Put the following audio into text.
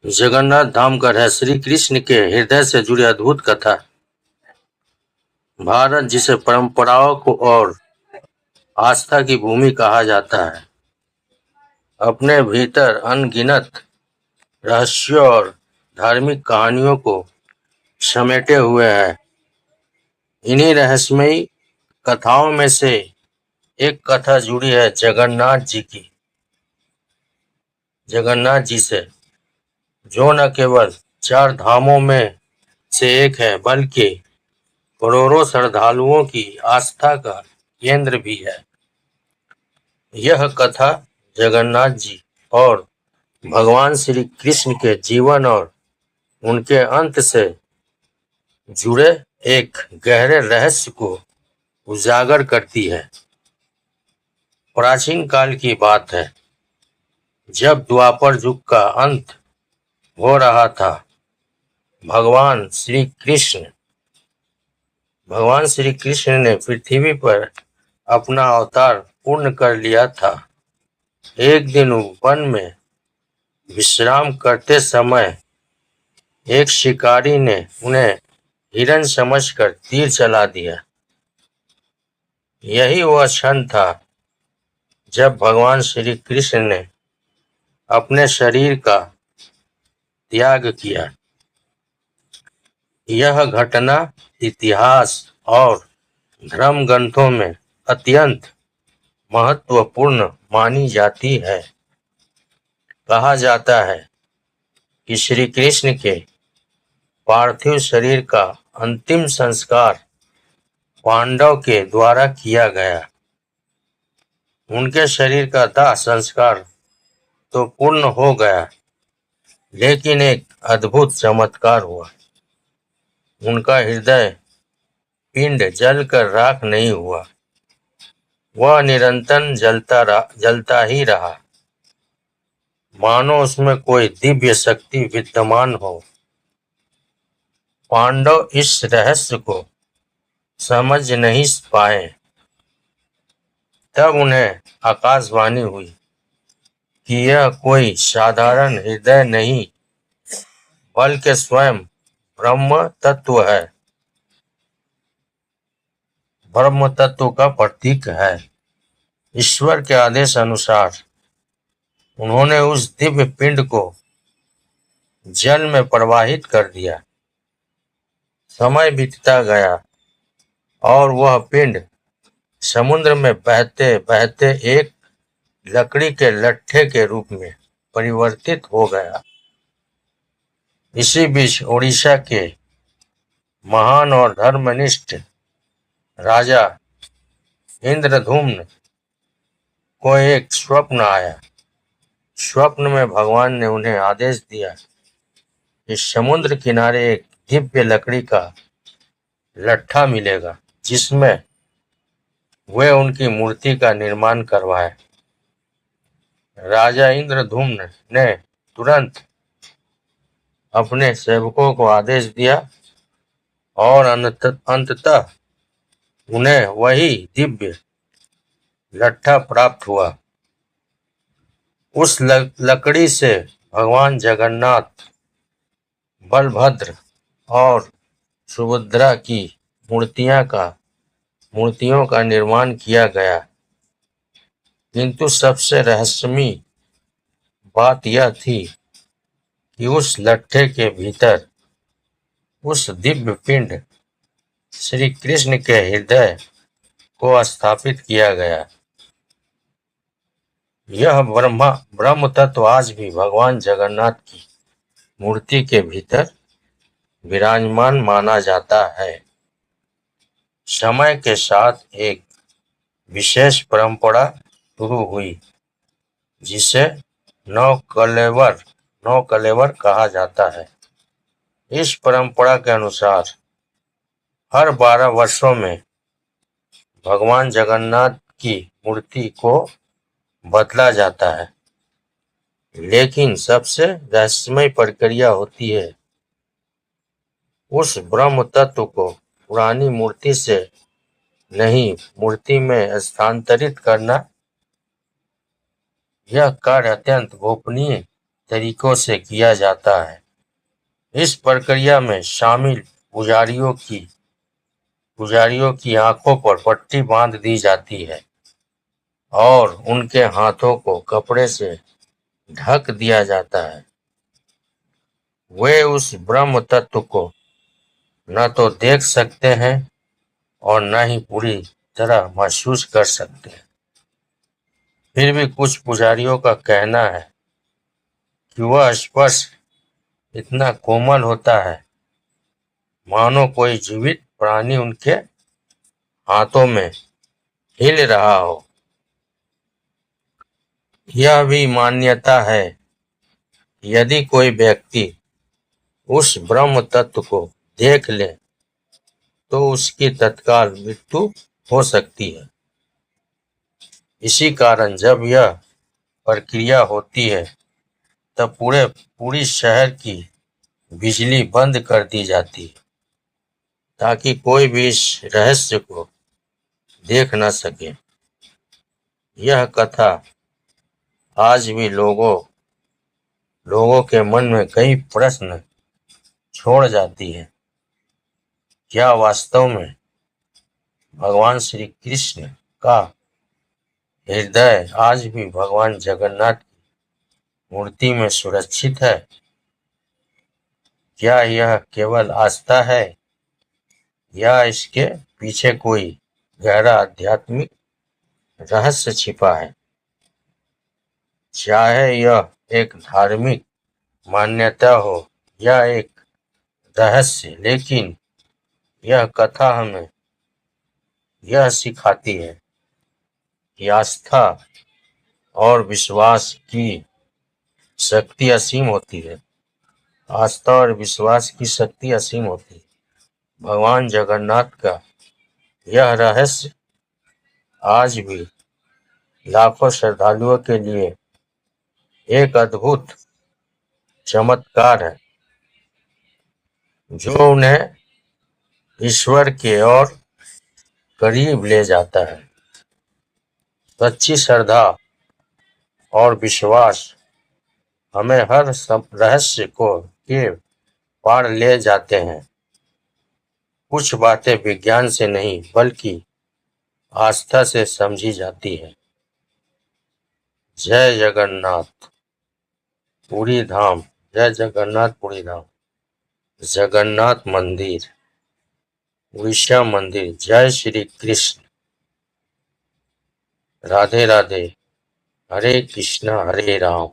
जगन्नाथ धाम का रहस्य श्री कृष्ण के हृदय से जुड़ी अद्भुत कथा। भारत जिसे परंपराओं को और आस्था की भूमि कहा जाता है, अपने भीतर अनगिनत रहस्यों और धार्मिक कहानियों को समेटे हुए है। इन्हीं रहस्यमयी कथाओं में से एक कथा जुड़ी है जगन्नाथ जी से, जो न केवल 4 धामों में से एक है, बल्कि करोड़ों श्रद्धालुओं की आस्था का केंद्र भी है। यह कथा जगन्नाथ जी और भगवान श्री कृष्ण के जीवन और उनके अंत से जुड़े एक गहरे रहस्य को उजागर करती है। प्राचीन काल की बात है, जब द्वापर युग का अंत हो रहा था। भगवान श्री कृष्ण ने पृथ्वी पर अपना अवतार पूर्ण कर लिया था। एक दिन वन में विश्राम करते समय एक शिकारी ने उन्हें हिरन समझकर तीर चला दिया। यही वह क्षण था जब भगवान श्री कृष्ण ने अपने शरीर का त्याग किया। यह घटना इतिहास और धर्म ग्रंथों में अत्यंत महत्वपूर्ण मानी जाती है। कहा जाता है कि श्री कृष्ण के पार्थिव शरीर का अंतिम संस्कार पांडव के द्वारा किया गया। उनके शरीर का दाह संस्कार तो पूर्ण हो गया, लेकिन एक अद्भुत चमत्कार हुआ। उनका हृदय पिंड जलकर राख नहीं हुआ, वह निरंतर जलता ही रहा, मानो उसमें कोई दिव्य शक्ति विद्यमान हो। पांडव इस रहस्य को समझ नहीं पाए। तब उन्हें आकाशवाणी हुई कि यह कोई साधारण हृदय नहीं, बल्कि स्वयं ब्रह्म तत्व है, ब्रह्म तत्व का प्रतीक है। ईश्वर के आदेश अनुसार उन्होंने उस दिव्य पिंड को जल में प्रवाहित कर दिया। समय बीतता गया और वह पिंड समुद्र में बहते बहते एक लकड़ी के लट्ठे के रूप में परिवर्तित हो गया। इसी बीच उड़ीसा के महान और धर्मनिष्ठ राजा इंद्रधुम्न को एक स्वप्न आया। स्वप्न में भगवान ने उन्हें आदेश दिया कि समुद्र किनारे एक दिव्य लकड़ी का लट्ठा मिलेगा, जिसमें वे उनकी मूर्ति का निर्माण करवाए। राजा इंद्रधुम्न ने तुरंत अपने सेवकों को आदेश दिया और अंततः उन्हें वही दिव्य लट्ठा प्राप्त हुआ। उस लकड़ी से भगवान जगन्नाथ, बलभद्र और सुभद्रा की मूर्तियों का निर्माण किया गया। किंतु सबसे रहस्यमयी बात यह थी कि उस लट्ठे के भीतर उस दिव्य पिंड श्री कृष्ण के हृदय को स्थापित किया गया। यह ब्रह्म तत्व आज भी भगवान जगन्नाथ की मूर्ति के भीतर विराजमान माना जाता है। समय के साथ एक विशेष परंपरा शुरू हुई, जिसे नौ कलेवर कहा जाता है। इस परंपरा के अनुसार हर 12 वर्षों में भगवान जगन्नाथ की मूर्ति को बदला जाता है, लेकिन सबसे रहस्यमय प्रक्रिया होती है उस ब्रह्म तत्व को पुरानी मूर्ति से नई मूर्ति में स्थानांतरित करना। यह कार्य अत्यंत गोपनीय तरीकों से किया जाता है। इस प्रक्रिया में शामिल पुजारियों की आंखों पर पट्टी बांध दी जाती है और उनके हाथों को कपड़े से ढक दिया जाता है। वे उस ब्रह्म तत्व को न तो देख सकते हैं और न ही पूरी तरह महसूस कर सकते हैं। फिर भी कुछ पुजारियों का कहना है कि वह स्पर्श इतना कोमल होता है मानो कोई जीवित प्राणी उनके हाथों में हिल रहा हो। यह भी मान्यता है कि यदि कोई व्यक्ति उस ब्रह्म तत्व को देख ले तो उसकी तत्काल मृत्यु हो सकती है। इसी कारण जब यह प्रक्रिया होती है तब पूरी शहर की बिजली बंद कर दी जाती है ताकि कोई भी इस रहस्य को देख न सके। यह कथा आज भी लोगों के मन में कई प्रश्न छोड़ जाती है। क्या वास्तव में भगवान श्री कृष्ण का हृदय आज भी भगवान जगन्नाथ की मूर्ति में सुरक्षित है? क्या यह केवल आस्था है या इसके पीछे कोई गहरा आध्यात्मिक रहस्य छिपा है? चाहे यह एक धार्मिक मान्यता हो या एक रहस्य, लेकिन यह कथा हमें यह सिखाती है कि आस्था और विश्वास की शक्ति असीम होती है। आस्था और विश्वास की शक्ति असीम होती है। भगवान जगन्नाथ का यह रहस्य आज भी लाखों श्रद्धालुओं के लिए एक अद्भुत चमत्कार है जो उन्हें ईश्वर के और करीब ले जाता है। सच्ची श्रद्धा और विश्वास हमें हर रहस्य के पार ले जाते हैं। कुछ बातें विज्ञान से नहीं बल्कि आस्था से समझी जाती है। जय जगन्नाथ पुरी धाम, जय जगन्नाथ पुरी धाम, जगन्नाथ मंदिर, उड़ीसा मंदिर। जय श्री कृष्ण। राधे राधे। हरे कृष्णा हरे राम।